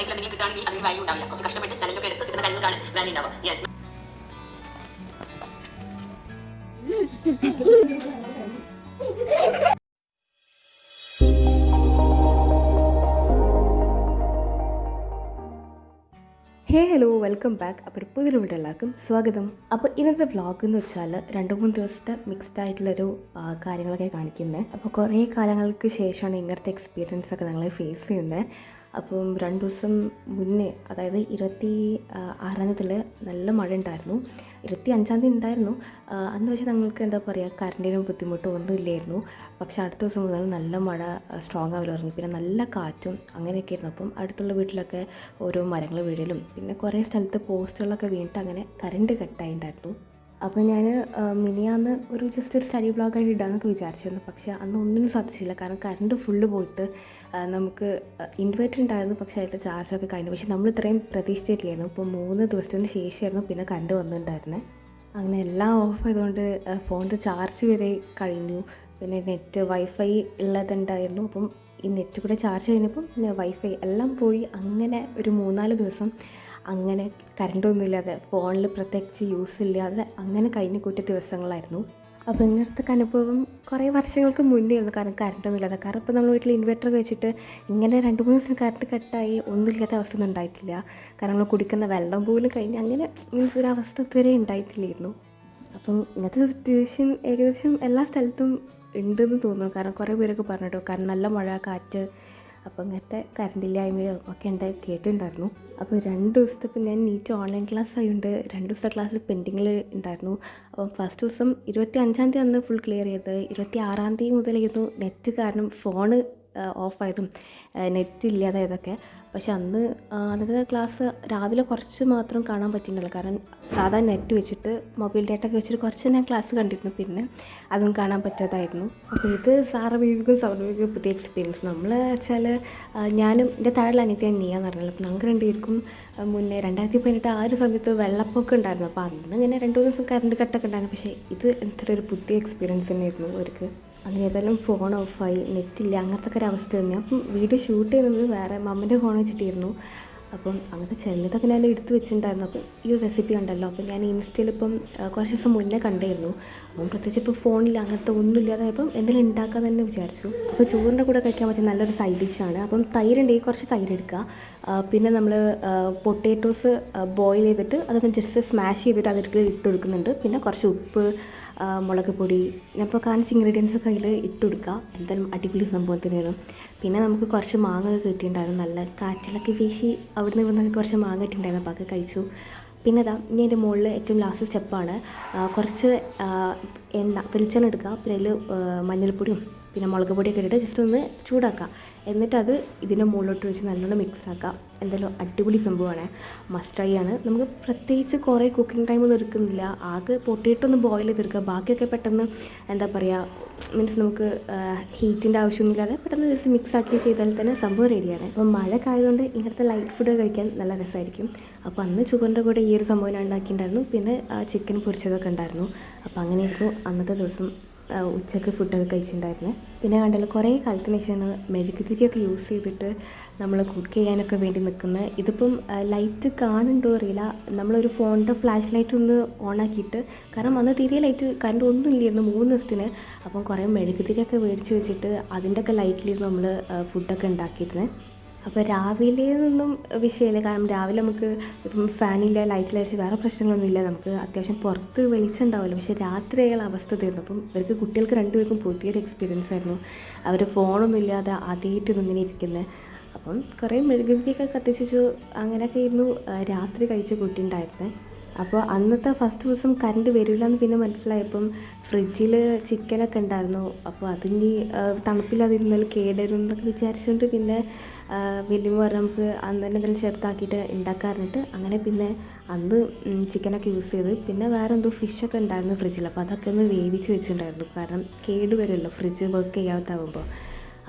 ലൈഫിൽ എന്തെങ്കിലും കിട്ടുകയാണെങ്കിൽ അതിന് വാല്യൂ ഉണ്ടാവില്ല. കുറച്ച് കഷ്ടപ്പെട്ട് ചലഞ്ചൊക്കെ എടുത്ത് കിട്ടുന്ന കാര്യങ്ങൾക്കാണ് വാല്യൂ ഉണ്ടാവുക. യെസ്. Hello welcome back. അപ്പോൾ പുതിയൊരു വീഡിയോ എല്ലാവർക്കും സ്വാഗതം. അപ്പോൾ ഇന്നത്തെ വ്ളോഗ് എന്ന് വെച്ചാൽ 2-3 ദിവസത്തെ മിക്സ്ഡ് ആയിട്ടുള്ളൊരു കാര്യങ്ങളൊക്കെ കാണിക്കുന്നത്. അപ്പോൾ കുറേ കാലങ്ങൾക്ക് ശേഷമാണ് ഇങ്ങനത്തെ എക്സ്പീരിയൻസ് ഒക്കെ ഞങ്ങൾ ഫേസ് ചെയ്യുന്നത്. അപ്പം 2 ദിവസം മുന്നേ, അതായത് 26-ാം തീയതി നല്ല മഴ ഉണ്ടായിരുന്നു. 25-ാം തീയതി ഉണ്ടായിരുന്നു. അന്ന് വെച്ചാൽ ഞങ്ങൾക്ക് എന്താ പറയുക, കറണ്ടിനും ബുദ്ധിമുട്ടും ഒന്നും ഇല്ലായിരുന്നു. പക്ഷേ അടുത്ത ദിവസം മുതൽ നല്ല മഴ സ്ട്രോങ് ആവില്ല തുടങ്ങി. പിന്നെ നല്ല കാറ്റും അങ്ങനെയൊക്കെ ആയിരുന്നു. അപ്പം അടുത്തുള്ള വീട്ടിലൊക്കെ ഓരോ മരങ്ങൾ വീഴലും പിന്നെ കുറേ സ്ഥലത്ത് പോസ്റ്റുകളൊക്കെ വീണിട്ട് അങ്ങനെ കറണ്ട് കട്ടായിട്ടുണ്ടായിരുന്നു. അപ്പോൾ ഞാൻ മിനിയാന്ന് ജസ്റ്റ് ഒരു സ്റ്റഡി ബ്ലോഗായിട്ട് ഇടാമെന്നൊക്കെ വിചാരിച്ചിരുന്നു. പക്ഷേ അന്ന് ഒന്നിനും സാധിച്ചില്ല. കാരണം കറണ്ട് ഫുള്ള് പോയിട്ട് നമുക്ക് ഇൻവേർട്ടർ ഉണ്ടായിരുന്നു, പക്ഷേ അതിൻ്റെ ചാർജൊക്കെ കഴിഞ്ഞു. പക്ഷേ നമ്മൾ ഇത്രയും പ്രതീക്ഷിച്ചിട്ടില്ലായിരുന്നു. ഇപ്പോൾ 3 ദിവസത്തിന് ശേഷമായിരുന്നു പിന്നെ കറണ്ട് വന്നിട്ടുണ്ടായിരുന്നത്. അങ്ങനെ എല്ലാം ഓഫ് ആയതുകൊണ്ട് ഫോണിൻ്റെ ചാർജ് വരെ കഴിഞ്ഞു. പിന്നെ നെറ്റ് വൈഫൈ ഉള്ളതുണ്ടായിരുന്നു. അപ്പം ഈ നെറ്റ് കൂടെ ചാർജ് കഴിഞ്ഞപ്പം പിന്നെ വൈഫൈ എല്ലാം പോയി. അങ്ങനെ ഒരു 3-4 ദിവസം അങ്ങനെ കറണ്ടൊന്നുമില്ലാതെ, ഫോണിൽ പ്രത്യേകിച്ച് യൂസ് ഇല്ലാതെ അങ്ങനെ കഴിഞ്ഞു കൂട്ടിയ ദിവസങ്ങളായിരുന്നു. അപ്പോൾ ഇങ്ങനത്തെ അനുഭവം കുറേ വർഷങ്ങൾക്ക് മുന്നേ ആയിരുന്നു. കാരണം കറണ്ടൊന്നുമില്ലാതെ. കാരണം ഇപ്പോൾ നമ്മൾ വീട്ടിൽ ഇൻവെർട്ടർ വെച്ചിട്ട് ഇങ്ങനെ 2-3 ദിവസം കറണ്ട് കട്ടായി ഒന്നുമില്ലാത്ത അവസ്ഥ ഒന്നും ഉണ്ടായിട്ടില്ല. കാരണം നമ്മൾ കുടിക്കുന്ന വെള്ളം പോലും കഴിഞ്ഞ് അങ്ങനെ മീൻസ് ഒരു അവസ്ഥ ഇതുവരെ ഉണ്ടായിട്ടില്ലായിരുന്നു. അപ്പം ഇങ്ങനത്തെ സിറ്റുവേഷൻ ഏകദേശം എല്ലാ സ്ഥലത്തും ഉണ്ടെന്ന് തോന്നുന്നു. കാരണം കുറേ പേരൊക്കെ പറഞ്ഞിട്ടോ, കാരണം നല്ല മഴ, കാറ്റ്, അപ്പോൾ ഇങ്ങനത്തെ കറണ്ടില്ലായ്മയോ ഒക്കെ കേട്ടിട്ടുണ്ടായിരുന്നു. അപ്പോൾ 2 ദിവസത്തെ ഇപ്പം ഞാൻ നീറ്റ് ഓൺലൈൻ ക്ലാസ് ആയതുകൊണ്ട് 2 ദിവസത്തെ ക്ലാസ് പെൻഡിങ്ങിൽ ഉണ്ടായിരുന്നു. അപ്പം ഫസ്റ്റ് ദിവസം 25-ാം തീയതി അന്ന് ഫുൾ ക്ലിയർ ചെയ്ത്, 26-ാം തീയതി മുതലായിരുന്നു നെറ്റ് കാരണം ഫോണ് ഓഫായതും നെറ്റ് ഇല്ലാതായതൊക്കെ. പക്ഷെ അന്നത്തെ ക്ലാസ് രാവിലെ കുറച്ച് മാത്രം കാണാൻ പറ്റിയിട്ടുണ്ടല്ലോ. കാരണം സാധാരണ നെറ്റ് വെച്ചിട്ട് മൊബൈൽ ഡാറ്റ ഒക്കെ വെച്ചിട്ട് കുറച്ച് ഞാൻ ക്ലാസ് കണ്ടിരുന്നു. പിന്നെ അതും കാണാൻ പറ്റാതായിരുന്നു. അപ്പോൾ ഇത് സാറബീവിക്കും സൗരബീവിക്കും പുതിയ എക്സ്പീരിയൻസ്. നമ്മൾ വെച്ചാൽ ഞാനും എൻ്റെ താഴെ അനിയത്തിയാണ് നീയാന്ന് പറഞ്ഞല്ലോ. അപ്പോൾ ഞങ്ങൾക്ക് 2 പേർക്കും മുന്നേ 2018 ആ ഒരു സമയത്ത് വെള്ളപ്പൊക്കം ഉണ്ടായിരുന്നു. അപ്പോൾ അന്ന് ഇങ്ങനെ 2-3 ദിവസം കറണ്ട് കട്ടൊക്കെ ഉണ്ടായിരുന്നു. പക്ഷേ ഇത് എന്തൊരു പുതിയ എക്സ്പീരിയൻസ് തന്നെയായിരുന്നു അവർക്ക്. അങ്ങനെ ഏതായാലും ഫോൺ ഓഫായി, നെറ്റില്ല, അങ്ങനത്തെ ഒരു അവസ്ഥ തന്നെ. അപ്പം വീഡിയോ ഷൂട്ട് ചെയ്യുന്നത് വേറെ മമ്മൻ്റെ ഫോൺ വെച്ചിട്ടായിരുന്നു. അപ്പം അങ്ങനത്തെ ചിലതൊക്കെ ഞാൻ എടുത്ത് വെച്ചിട്ടുണ്ടായിരുന്നു. അപ്പം ഈ ഒരു റെസിപ്പി ഉണ്ടല്ലോ, അപ്പം ഞാൻ ഇൻസ്റ്റയിൽ ഇപ്പം കുറച്ച് ദിവസം മുന്നേ കണ്ടായിരുന്നു. അപ്പം പ്രത്യേകിച്ച് ഇപ്പോൾ ഫോണിൽ അങ്ങനത്തെ ഒന്നും ഇല്ലാതായപ്പം എന്തെങ്കിലും ഉണ്ടാക്കാൻ തന്നെ വിചാരിച്ചു. അപ്പോൾ ചോറിൻ്റെ കൂടെ കഴിക്കാൻ പറ്റിയ നല്ലൊരു സൈഡ് ഡിഷാണ്. അപ്പം തൈരുണ്ടെങ്കിൽ കുറച്ച് തൈര് എടുക്കുക. പിന്നെ നമ്മൾ പൊട്ടാറ്റോസ് ബോയിൽ ചെയ്തിട്ട് അതൊന്ന് ജസ്റ്റ് സ്മാഷ് ചെയ്തിട്ട് അതിലേക്ക് ഇട്ട് കൊടുക്കുന്നുണ്ട്. പിന്നെ കുറച്ച് ഉപ്പ്, മുളക് പൊടി, ഞാനിപ്പോൾ കാണിച്ച ഇൻഗ്രീഡിയൻസ് കയ്യിൽ ഇട്ട് കൊടുക്കുക. എന്തായാലും അടിപൊളി സംഭവത്തിനാണ്. പിന്നെ നമുക്ക് കുറച്ച് മാങ്ങ കിട്ടിയിട്ടുണ്ടായിരുന്നു. നല്ല കാറ്റിലൊക്കെ വീശി അവിടുന്ന് ഇവിടുന്ന് കുറച്ച് മാങ്ങ കിട്ടിയിട്ടുണ്ടായിരുന്നു. അപ്പോൾ അതൊക്കെ കഴിച്ചു. പിന്നെ ഇതാ ഇനി അതിൻ്റെ മുകളിൽ ഏറ്റവും ലാസ്റ്റ് സ്റ്റെപ്പാണ് കുറച്ച് വെളിച്ചെണ്ണ എടുക്കുക. പിന്നെ അതിൽ മഞ്ഞൾപ്പൊടിയും പിന്നെ മുളക് പൊടിയൊക്കെ ഇട്ടിട്ട് ജസ്റ്റ് ഒന്ന് ചൂടാക്കുക. എന്നിട്ടത് ഇതിൻ്റെ മുകളിലോട്ട് വെച്ച് നല്ലോണം മിക്സ് ആക്കുക. എന്തായാലും അടിപൊളി സംഭവമാണ്, മസ്റ്റ് ട്രൈ ആണ്. നമുക്ക് പ്രത്യേകിച്ച് കുറേ കുക്കിംഗ് ടൈമൊന്നും എടുക്കുന്നില്ല. ആകെ പൊട്ടിയിട്ട് ഒന്ന് ബോയിൽ ചെയ്തെടുക്കുക. ബാക്കിയൊക്കെ പെട്ടെന്ന് എന്താ പറയുക, മീൻസ് നമുക്ക് ഹീറ്റിൻ്റെ ആവശ്യമൊന്നുമില്ലാതെ പെട്ടെന്ന് ജസ്റ്റ് മിക്സ് ആക്കി ചെയ്താൽ തന്നെ സംഭവം റെഡിയാണ്. അപ്പം മഴയൊക്കെ ആയതുകൊണ്ട് ഇങ്ങനത്തെ ലൈറ്റ് ഫുഡ് കഴിക്കാൻ നല്ല രസമായിരിക്കും. അപ്പോൾ അന്ന് ചോറിൻ്റെ കൂടെ ഈ ഒരു സംഭവം ഞാൻ ഉണ്ടാക്കിയിട്ടുണ്ടായിരുന്നു. പിന്നെ ചിക്കൻ പൊരിച്ചതൊക്കെ ഉണ്ടായിരുന്നു. അപ്പോൾ അങ്ങനെയായിരുന്നു അന്നത്തെ ദിവസം ഉച്ചയ്ക്ക് ഫുഡൊക്കെ കഴിച്ചിട്ടുണ്ടായിരുന്നത്. പിന്നെ കണ്ടല്ലോ കുറേ കാലത്തിന് ശേഷമാണ് മെഴുകുതിരിയൊക്കെ യൂസ് ചെയ്തിട്ട് നമ്മൾ കുക്ക് ചെയ്യാനൊക്കെ വേണ്ടി നിൽക്കുന്നത്. ഇതിപ്പം ലൈറ്റ് കാണുന്നുണ്ടോ അറിയില്ല. നമ്മളൊരു ഫോണിൻ്റെ ഫ്ലാഷ് ലൈറ്റ് ഒന്ന് ഓണാക്കിയിട്ട്, കാരണം അന്ന് തീരെ ലൈറ്റ് കറണ്ട് ഒന്നും ഇല്ലായിരുന്നു 3 ദിവസത്തിന്. അപ്പം കുറേ മെഴുകുതിരിയൊക്കെ മേടിച്ച് വെച്ചിട്ട് അതിൻ്റെയൊക്കെ ലൈറ്റിലിരുന്ന് നമ്മൾ ഫുഡൊക്കെ ഉണ്ടാക്കിയിരുന്നത്. അപ്പോൾ രാവിലെ നിന്നും വിഷയമില്ല. കാരണം രാവിലെ നമുക്ക് ഇപ്പം ഫാനില്ല, ലൈറ്റില്ല, വേറെ പ്രശ്നങ്ങളൊന്നുമില്ല. നമുക്ക് അത്യാവശ്യം പുറത്ത് വെളിച്ചം ഉണ്ടാവില്ല. പക്ഷേ രാത്രിയായുള്ള അവസ്ഥ തീർന്നു. അപ്പം ഇവർക്ക് കുട്ടികൾക്ക് 2 പേർക്കും പുതിയൊരു എക്സ്പീരിയൻസ് ആയിരുന്നു. അവർ ഫോണൊന്നും ഇല്ലാതെ ആദ്യമായിട്ടൊന്നും ഇങ്ങനെ ഇരിക്കുന്നത്. അപ്പം കുറേ മെഴുകുതിരിയൊക്കെ കത്തിച്ചു അങ്ങനെയൊക്കെ ആയിരുന്നു രാത്രി കഴിച്ച് കൂട്ടിയിട്ടുണ്ടായിരുന്നത്. അപ്പോൾ അന്നത്തെ ഫസ്റ്റ് ദിവസം കറണ്ട് വരില്ല എന്ന് പിന്നെ മനസ്സിലായപ്പം ഫ്രിഡ്ജിൽ ചിക്കനൊക്കെ ഉണ്ടായിരുന്നു. അപ്പോൾ അതിന് തണുപ്പില്ലാതിരുന്നാൽ കേടരും എന്നൊക്കെ വിചാരിച്ചുകൊണ്ട് പിന്നെ വലിയ പറഞ്ഞാൽ നമുക്ക് അന്ന് തന്നെ എന്തെങ്കിലും ചെറുതാക്കിയിട്ട് ഉണ്ടാക്കാറുണ്ട്. അങ്ങനെ പിന്നെ അന്ന് ചിക്കനൊക്കെ യൂസ് ചെയ്ത്, പിന്നെ വേറെ എന്തോ ഫിഷൊക്കെ ഉണ്ടായിരുന്നു ഫ്രിഡ്ജിൽ. അപ്പോൾ അതൊക്കെ ഒന്ന് വേവിച്ച് വെച്ചിട്ടുണ്ടായിരുന്നു. കാരണം കേട് വരുമല്ലോ ഫ്രിഡ്ജ് വർക്ക് ചെയ്യാത്താവുമ്പോൾ.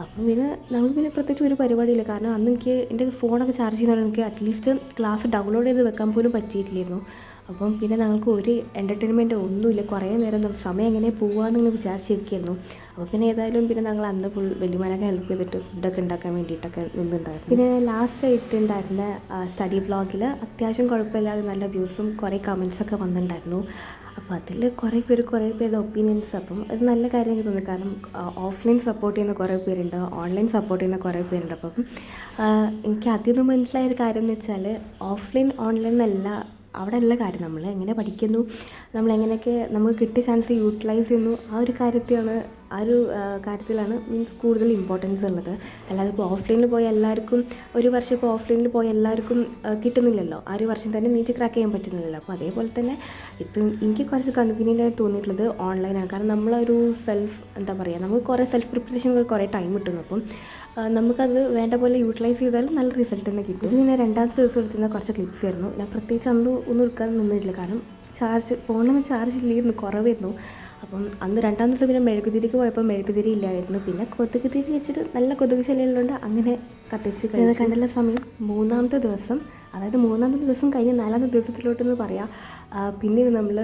അപ്പം പിന്നെ നമുക്ക് പിന്നെ പ്രത്യേകിച്ച് ഒരു പരിപാടിയില്ല. കാരണം അന്ന് എനിക്ക് എൻ്റെ ഫോണൊക്കെ ചാർജ് ചെയ്യുന്നതുകൊണ്ട് എനിക്ക് അറ്റ്ലീസ്റ്റ് ക്ലാസ് ഡൗൺലോഡ് ചെയ്ത് വെക്കാൻ പോലും പറ്റിയിട്ടില്ലായിരുന്നു. അപ്പം പിന്നെ ഞങ്ങൾക്ക് ഒരു എൻ്റർടൈൻമെൻറ്റ് ഒന്നുമില്ല, കുറേ നേരം സമയം എങ്ങനെ പോകാമെന്നിങ്ങനെ വിചാരിച്ചിരിക്കുന്നു. അപ്പോൾ പിന്നെ ഏതായാലും പിന്നെ ഞങ്ങൾ അന്ന് ഫുൾ വലിയമാനൊക്കെ ഹെൽപ്പ് ചെയ്തിട്ട് ഫുഡൊക്കെ ഉണ്ടാക്കാൻ വേണ്ടിയിട്ടൊക്കെ നിന്നുണ്ടായിരുന്നു. പിന്നെ ലാസ്റ്റ് ആയിട്ടുണ്ടായിരുന്ന സ്റ്റഡി വ്ളോഗിൽ അത്യാവശ്യം കുഴപ്പമില്ലാതെ നല്ല വ്യൂസും കുറേ കമൻസൊക്കെ വന്നിട്ടുണ്ടായിരുന്നു. അപ്പോൾ അതിൽ കുറേ പേരുടെ ഒപ്പീനിയൻസ്, അപ്പം ഒരു നല്ല കാര്യം എനിക്ക് തോന്നി. കാരണം ഓഫ്ലൈൻ സപ്പോർട്ട് ചെയ്യുന്ന കുറേ പേരുണ്ട്, ഓൺലൈൻ സപ്പോർട്ട് ചെയ്യുന്ന കുറേ പേരുണ്ട്. അപ്പം എനിക്ക് ആദ്യം മനസ്സിലായൊരു കാര്യം എന്ന് വെച്ചാൽ ഓഫ്ലൈൻ ഓൺലൈൻ എന്നല്ല, അവിടെ ഉള്ള കാര്യം നമ്മൾ എങ്ങനെ പഠിക്കുന്നു, നമ്മളെങ്ങനെയൊക്കെ നമുക്ക് കിട്ടിയ ചാൻസ് യൂട്ടിലൈസ് ചെയ്യുന്നു, ആ ഒരു കാര്യത്തിലാണ് മീൻസ് കൂടുതൽ ഇമ്പോർട്ടൻസ് ഉള്ളത്. അല്ലാതെ ഇപ്പോൾ ഓഫ്ലൈനിൽ പോയ എല്ലാവർക്കും ഒരു വർഷം ഇപ്പോൾ ഓഫ്ലൈനിൽ പോയ എല്ലാവർക്കും കിട്ടുന്നില്ലല്ലോ, ആ ഒരു വർഷം തന്നെ നീറ്റ് ക്രാക്ക് ചെയ്യാൻ പറ്റുന്നില്ലല്ലോ. അപ്പോൾ അതേപോലെ തന്നെ ഇപ്പം എനിക്ക് കുറച്ച് കൺവീനിയൻ്റ് ആയിട്ട് തോന്നിയിട്ടുള്ളത് ഓൺലൈനാണ്. കാരണം നമ്മളൊരു എന്താ പറയുക, നമുക്ക് കുറേ സെൽഫ് പ്രിപ്പറേഷനുകൾ കുറേ ടൈം കിട്ടുന്നു. അപ്പം നമുക്കത് വേണ്ട പോലെ യൂട്ടിലൈസ് ചെയ്താൽ നല്ല റിസൾട്ട് തന്നെ കിട്ടും. ഇത് പിന്നെ രണ്ടാമത്തെ ദിവസം എടുത്തുന്ന കുറച്ച് ക്ലിപ്സ് ആയിരുന്നു. ഞാൻ പ്രത്യേകിച്ച് അന്ന് ഒന്നും എടുക്കാൻ നിന്നിട്ടില്ല, കാരണം ഫോണിലൊന്നും ചാർജ് ഇല്ലായിരുന്നു, കുറവായിരുന്നു. അപ്പം അന്ന് രണ്ടാം ദിവസം പിന്നെ മെഴുകുതിരിക്ക് പോയപ്പോൾ മെഴുകുതിരി ഇല്ലായിരുന്നു. പിന്നെ കൊതുക് തിരി വെച്ചിട്ട് നല്ല കൊതുക് ശല്യമുള്ളതുകൊണ്ട് അങ്ങനെ കത്തിച്ച് കണ്ടുള്ള സമയം മൂന്നാമത്തെ ദിവസം കഴിഞ്ഞ് നാലാമത്തെ ദിവസത്തിലോട്ടെന്ന് പറയാം. പിന്നീട് നമ്മൾ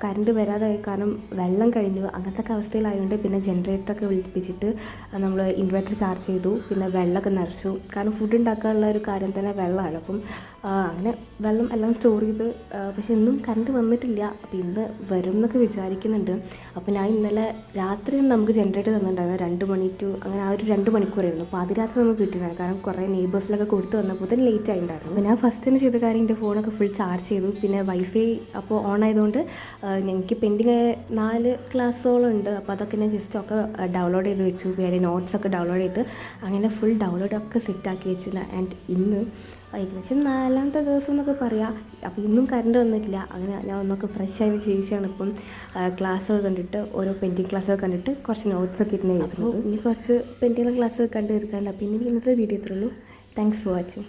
കറണ്ട് വരാതെ കാരണം വെള്ളം കഴിഞ്ഞു, അങ്ങനത്തെ അവസ്ഥയിലായതുകൊണ്ട് പിന്നെ ജനറേറ്ററൊക്കെ വിളിപ്പിച്ചിട്ട് നമ്മൾ ഇൻവെർട്ടർ ചാർജ് ചെയ്തു. പിന്നെ വെള്ളമൊക്കെ നിറച്ചു, കാരണം ഫുഡ് ഉണ്ടാക്കാനുള്ള ഒരു കാര്യം തന്നെ വെള്ളമാണ്. അപ്പം അങ്ങനെ വെള്ളം എല്ലാം സ്റ്റോർ ചെയ്ത്, പക്ഷെ ഇന്നും കറണ്ട് വന്നിട്ടില്ല. അപ്പോൾ ഇന്ന് വരും എന്നൊക്കെ വിചാരിക്കുന്നുണ്ട്. അപ്പോൾ ഞാൻ ഇന്നലെ രാത്രി നമുക്ക് ജനറേറ്റർ തന്നിട്ടുണ്ടായിരുന്നു 2 മണി ടു അങ്ങനെ ആ ഒരു 2 മണിക്കൂറായിരുന്നു. അപ്പോൾ അതിരാത്രി നമുക്ക് കിട്ടിയിട്ടുണ്ടായിരുന്നു, കാരണം കുറേ നെയ്ബേഴ്സിലൊക്കെ കൊടുത്ത് വന്നപ്പോൾ തന്നെ ലേറ്റ് ആയിട്ടുണ്ടായിരുന്നു. അപ്പോൾ ഞാൻ ഫസ്റ്റ് തന്നെ ചെയ്ത കാര്യം എൻ്റെ ഫോണൊക്കെ ഫുൾ ചാർജ് ചെയ്തു. പിന്നെ വൈഫൈ അപ്പോൾ ഓൺ ആയതുകൊണ്ട് എനിക്ക് പെൻഡിങ് 4 ക്ലാസ്സോളം ഉണ്ട്. അപ്പോൾ അതൊക്കെ ഞാൻ ജസ്റ്റ് ഒക്കെ ഡൗൺലോഡ് ചെയ്ത് വെച്ചു, വേറെ നോട്ട്സൊക്കെ ഡൗൺലോഡ് ചെയ്ത് അങ്ങനെ ഫുൾ ഡൗൺലോഡൊക്കെ സെറ്റാക്കി വെച്ചു. ആൻഡ് ഇന്ന് ഏകദേശം 4ാമത്തെ ദിവസം എന്നൊക്കെ പറയാം. അപ്പോൾ ഇന്നും കറണ്ട് വന്നിട്ടില്ല. അങ്ങനെ ഞാൻ ഒന്നൊക്കെ ഫ്രഷ് ആയതിനു ശേഷമാണ് ഇപ്പം ക്ലാസ്സൊക്കെ കണ്ടിട്ട് ഓരോ പെൻഡിങ് ക്ലാസ്സൊക്കെ കണ്ടിട്ട് കുറച്ച് നോട്ട്സൊക്കെ ഇരുന്ന് എഴുതുന്നത്. ഇനി കുറച്ച് പെൻഡിങ് ക്ലാസ്സൊക്കെ കണ്ടു തീർക്കാണ്ട്. അപ്പോൾ ഇനി ഇന്നത്തെ വീഡിയോ ഇത്രയുള്ളൂ. Thanks for watching.